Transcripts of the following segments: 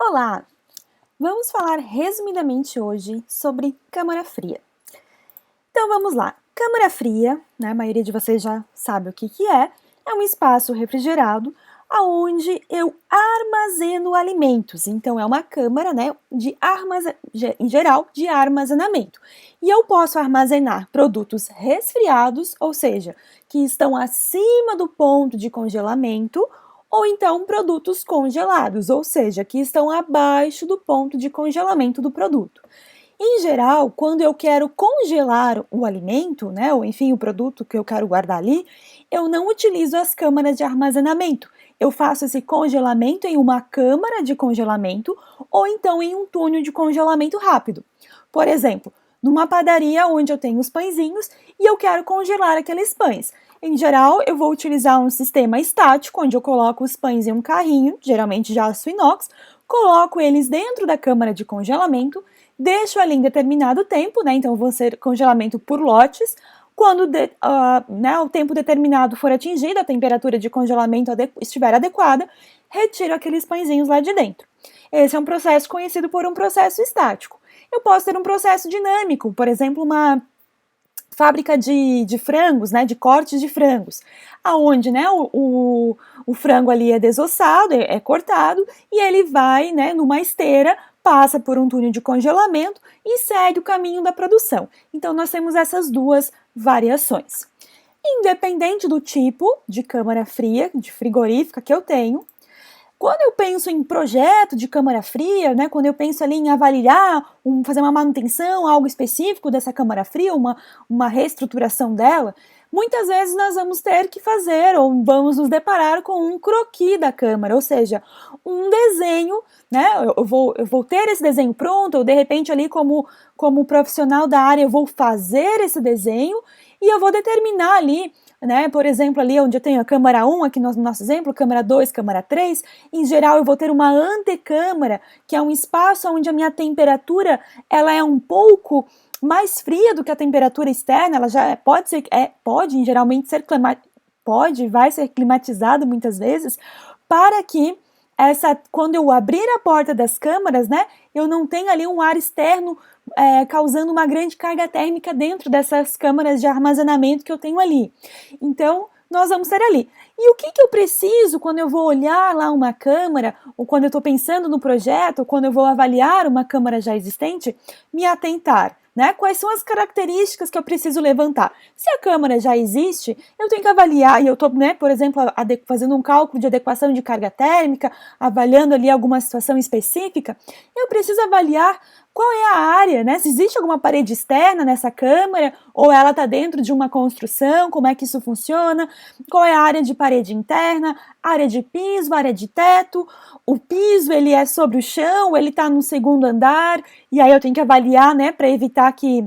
Olá! Vamos falar resumidamente hoje sobre câmara fria. Então vamos lá. Câmara fria, né, a maioria de vocês já sabe o que é um espaço refrigerado aonde eu armazeno alimentos. Então é uma câmara, né, em geral, de armazenamento. E eu posso armazenar produtos resfriados, ou seja, que estão acima do ponto de congelamento, ou então produtos congelados, ou seja, que estão abaixo do ponto de congelamento do produto. Em geral, quando eu quero congelar o alimento, né, ou enfim, o produto que eu quero guardar ali, eu não utilizo as câmaras de armazenamento. Eu faço esse congelamento em uma câmara de congelamento ou então em um túnel de congelamento rápido. Por exemplo, numa padaria onde eu tenho os pãezinhos e eu quero congelar aqueles pães. Em geral, eu vou utilizar um sistema estático, onde eu coloco os pães em um carrinho, geralmente de aço inox, coloco eles dentro da câmara de congelamento, deixo ali em determinado tempo, né? Então vão ser congelamento por lotes. Quando o tempo determinado for atingido, a temperatura de congelamento estiver adequada, retiro aqueles pãezinhos lá de dentro. Esse é um processo conhecido por um processo estático. Eu posso ter um processo dinâmico, por exemplo, uma fábrica de frangos, né, de cortes de frangos, aonde, né, o frango ali é desossado, é cortado, e ele vai, né, numa esteira, passa por um túnel de congelamento e segue o caminho da produção. Então, nós temos essas duas variações. Independente do tipo de câmara fria, de frigorífica que eu tenho, quando eu penso em projeto de câmara fria, né, quando eu penso ali em avaliar, fazer uma manutenção, algo específico dessa câmara fria, uma reestruturação dela, muitas vezes nós vamos ter que fazer ou vamos nos deparar com um croquis da câmara, ou seja, um desenho, né, eu vou ter esse desenho pronto, ou de repente ali como profissional da área eu vou fazer esse desenho e eu vou determinar ali, né, por exemplo, ali onde eu tenho a câmara 1, aqui no nosso exemplo, câmara 2, câmara 3, em geral eu vou ter uma antecâmara, que é um espaço onde a minha temperatura ela é um pouco mais fria do que a temperatura externa, ela já pode geralmente ser vai ser climatizado muitas vezes, para que quando eu abrir a porta das câmaras, né, eu não tenha ali um ar externo causando uma grande carga térmica dentro dessas câmaras de armazenamento que eu tenho ali. Então, nós vamos ter ali. E o que eu preciso quando eu vou olhar lá uma câmara, ou quando eu estou pensando no projeto, ou quando eu vou avaliar uma câmara já existente, me atentar, né? Quais são as características que eu preciso levantar? Se a câmara já existe, eu tenho que avaliar, e eu estou, né, por exemplo, fazendo um cálculo de adequação de carga térmica, avaliando ali alguma situação específica, eu preciso avaliar qual é a área, né? Se existe alguma parede externa nessa câmara, ou ela está dentro de uma construção, como é que isso funciona, qual é a área de parede interna, área de piso, área de teto, o piso ele é sobre o chão, ele está no segundo andar, e aí eu tenho que avaliar, né, para evitar que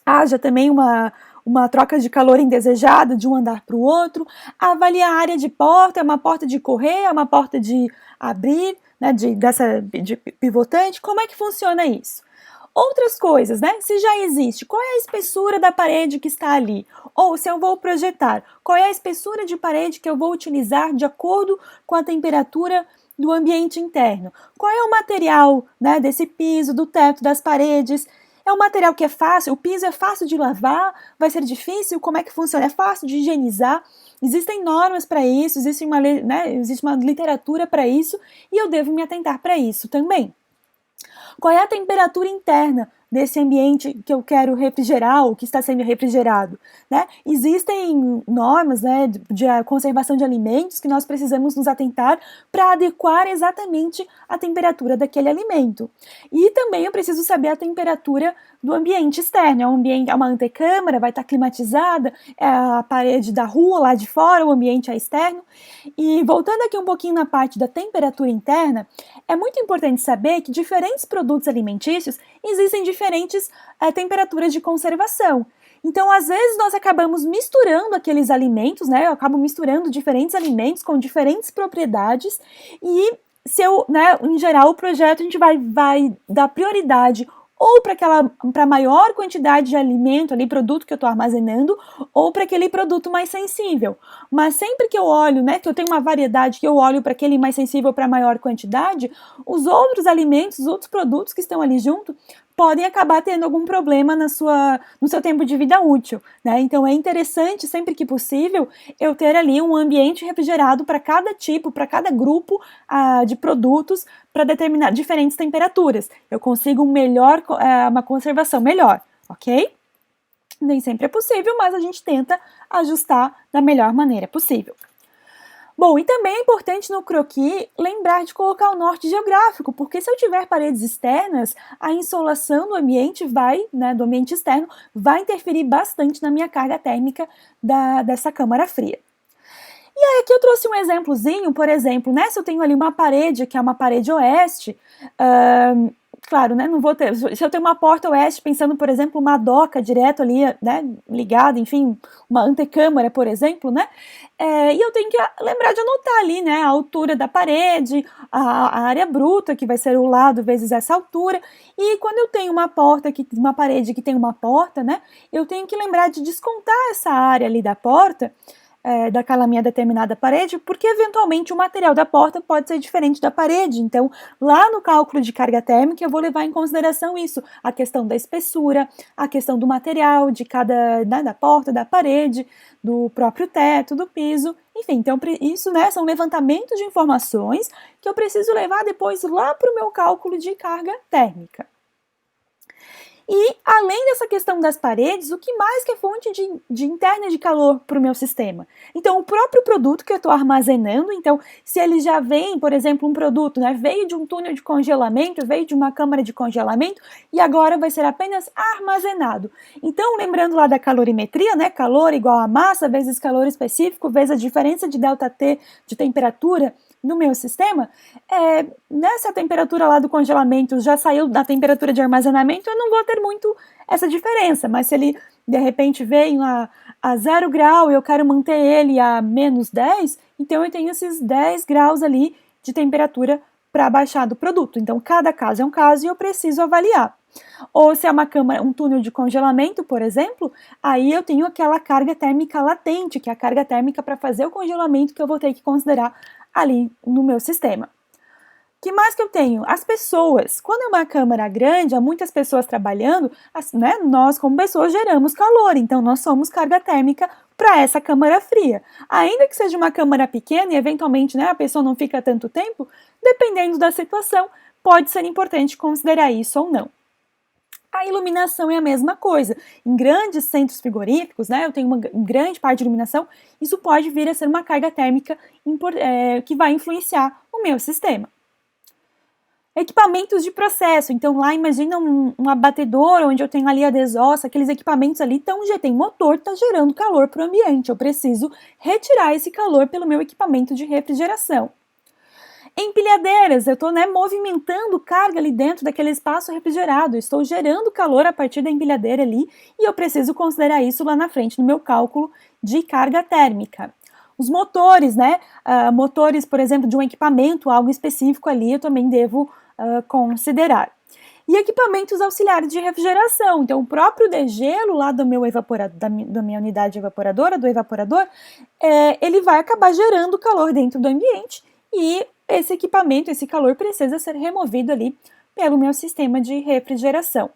haja também uma troca de calor indesejada de um andar para o outro, avaliar a área de porta, é uma porta de correr, é uma porta de abrir, né, de pivotante, como é que funciona isso? Outras coisas, né? Se já existe, qual é a espessura da parede que está ali? Ou se eu vou projetar, qual é a espessura de parede que eu vou utilizar de acordo com a temperatura do ambiente interno? Qual é o material, né, desse piso, do teto, das paredes? É um material que é fácil, o piso é fácil de lavar, vai ser difícil, como é que funciona? É fácil de higienizar, existem normas para isso, existe uma literatura para isso, e eu devo me atentar para isso também. Qual é a temperatura interna desse ambiente que eu quero refrigerar ou que está sendo refrigerado, né? Existem normas, né, de conservação de alimentos que nós precisamos nos atentar para adequar exatamente a temperatura daquele alimento. E também eu preciso saber a temperatura do ambiente externo. É uma antecâmara, vai estar climatizada, é a parede da rua lá de fora, o ambiente é externo. E voltando aqui um pouquinho na parte da temperatura interna, é muito importante saber que diferentes produtos alimentícios existem diferentes temperaturas de conservação. Então, às vezes, nós acabamos misturando aqueles alimentos, né? Eu acabo misturando diferentes alimentos com diferentes propriedades e, em geral, o projeto a gente vai dar prioridade ou para maior quantidade de alimento, ali, produto que eu estou armazenando, ou para aquele produto mais sensível. Mas sempre que eu olho, né, que eu tenho uma variedade, que eu olho para aquele mais sensível para maior quantidade, os outros alimentos, os outros produtos que estão ali junto, podem acabar tendo algum problema no seu tempo de vida útil, né? Então é interessante, sempre que possível, eu ter ali um ambiente refrigerado para cada tipo, para cada grupo de produtos, para determinar diferentes temperaturas. Eu consigo uma conservação melhor, ok? Nem sempre é possível, mas a gente tenta ajustar da melhor maneira possível. Bom, e também é importante no croquis lembrar de colocar o norte geográfico, porque se eu tiver paredes externas, a insolação do ambiente do ambiente externo, vai interferir bastante na minha carga térmica dessa câmara fria. E aí aqui eu trouxe um exemplozinho, por exemplo, né, se eu tenho ali uma parede, que é uma parede oeste, claro, né, não vou ter, se eu tenho uma porta oeste, pensando, por exemplo, uma doca direto ali, né, ligada, enfim, uma antecâmara, por exemplo, né, e eu tenho que lembrar de anotar ali, né, a altura da parede, a área bruta, que vai ser o lado vezes essa altura, e quando eu tenho uma parede que tem uma porta, né, eu tenho que lembrar de descontar essa área ali da porta, daquela minha determinada parede, porque eventualmente o material da porta pode ser diferente da parede. Então, lá no cálculo de carga térmica, eu vou levar em consideração isso, a questão da espessura, a questão do material de da porta, da parede, do próprio teto, do piso, enfim. Então, isso, né, são levantamentos de informações que eu preciso levar depois lá para o meu cálculo de carga térmica. E, além dessa questão das paredes, o que mais que é fonte de interna de calor para o meu sistema? Então, o próprio produto que eu estou armazenando, então, se ele já vem, por exemplo, um produto, né, veio de um túnel de congelamento, veio de uma câmara de congelamento, e agora vai ser apenas armazenado. Então, lembrando lá da calorimetria, né, calor igual a massa vezes calor específico, vezes a diferença de ΔT de temperatura no meu sistema, nessa temperatura lá do congelamento já saiu da temperatura de armazenamento, eu não vou ter muito essa diferença, mas se ele de repente veio a 0 grau e eu quero manter ele a menos 10, então eu tenho esses 10 graus ali de temperatura para baixar do produto. Então cada caso é um caso e eu preciso avaliar. Ou se é um túnel de congelamento, por exemplo, aí eu tenho aquela carga térmica latente, que é a carga térmica para fazer o congelamento que eu vou ter que considerar ali no meu sistema. Que mais que eu tenho? As pessoas. Quando é uma câmara grande, há muitas pessoas trabalhando, né, nós como pessoas geramos calor, então nós somos carga térmica para essa câmara fria. Ainda que seja uma câmara pequena e eventualmente, né, a pessoa não fica tanto tempo, dependendo da situação, pode ser importante considerar isso ou não. A iluminação é a mesma coisa. Em grandes centros frigoríficos, né, eu tenho uma grande parte de iluminação, isso pode vir a ser uma carga térmica que vai influenciar o meu sistema. Equipamentos de processo, então lá imagina um abatedor onde eu tenho ali a desossa, aqueles equipamentos ali, então já tem motor, está gerando calor para o ambiente, eu preciso retirar esse calor pelo meu equipamento de refrigeração. Empilhadeiras, eu estou, né, movimentando carga ali dentro daquele espaço refrigerado, estou gerando calor a partir da empilhadeira ali e eu preciso considerar isso lá na frente no meu cálculo de carga térmica. Os motores, né, motores, por exemplo, de um equipamento, algo específico ali, eu também devo considerar. E equipamentos auxiliares de refrigeração, então o próprio degelo lá do meu evaporador, da minha unidade evaporadora, do evaporador, ele vai acabar gerando calor dentro do ambiente e esse equipamento, esse calor precisa ser removido ali pelo meu sistema de refrigeração.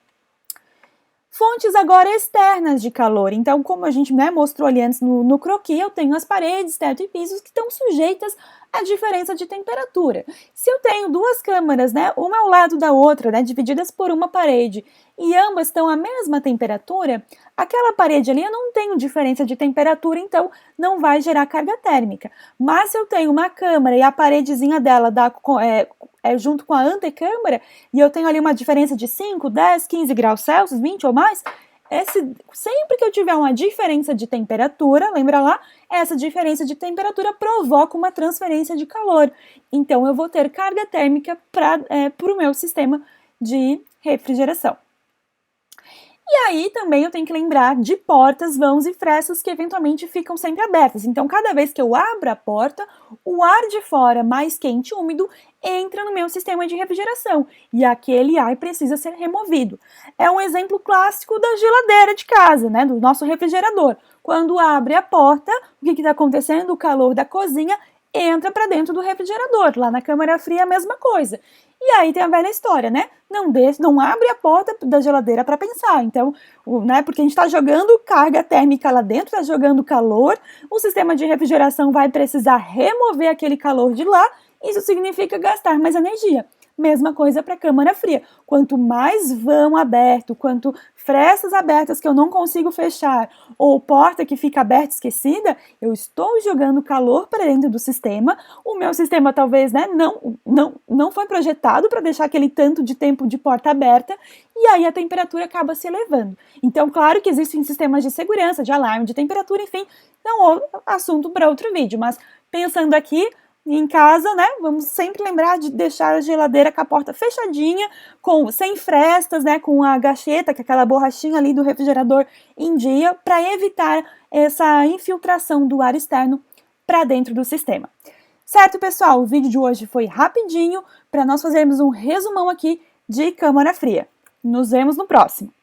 Fontes agora externas de calor, então como a gente, né, mostrou ali antes no croquis, eu tenho as paredes, teto e pisos que estão sujeitas à diferença de temperatura. Se eu tenho duas câmaras, né, uma ao lado da outra, né, divididas por uma parede, e ambas estão à mesma temperatura, aquela parede ali eu não tenho diferença de temperatura, então não vai gerar carga térmica. Mas se eu tenho uma câmara e a paredezinha dela junto com a antecâmara, e eu tenho ali uma diferença de 5, 10, 15 graus Celsius, 20 ou mais, sempre que eu tiver uma diferença de temperatura, lembra lá, essa diferença de temperatura provoca uma transferência de calor. Então eu vou ter carga térmica para o meu sistema de refrigeração. E aí também eu tenho que lembrar de portas, vãos e frestas que eventualmente ficam sempre abertas. Então, cada vez que eu abro a porta, o ar de fora mais quente e úmido entra no meu sistema de refrigeração e aquele ar precisa ser removido. É um exemplo clássico da geladeira de casa, né, do nosso refrigerador. Quando abre a porta, o que está acontecendo? O calor da cozinha entra para dentro do refrigerador. Lá na câmara fria, a mesma coisa. E aí tem a velha história, né? Não abre a porta da geladeira para pensar. Então, né, porque a gente está jogando carga térmica lá dentro, está jogando calor, o sistema de refrigeração vai precisar remover aquele calor de lá, isso significa gastar mais energia. Mesma coisa para a câmara fria. Quanto mais vão aberto, quanto frestas abertas que eu não consigo fechar, ou porta que fica aberta esquecida, eu estou jogando calor para dentro do sistema. O meu sistema talvez, né, não foi projetado para deixar aquele tanto de tempo de porta aberta, e aí a temperatura acaba se elevando. Então, claro que existem sistemas de segurança, de alarme, de temperatura, enfim, não é assunto para outro vídeo, mas pensando aqui, em casa, né, vamos sempre lembrar de deixar a geladeira com a porta fechadinha, sem frestas, né, com a gacheta, que é aquela borrachinha ali do refrigerador em dia, para evitar essa infiltração do ar externo para dentro do sistema. Certo, pessoal? O vídeo de hoje foi rapidinho para nós fazermos um resumão aqui de câmara fria. Nos vemos no próximo.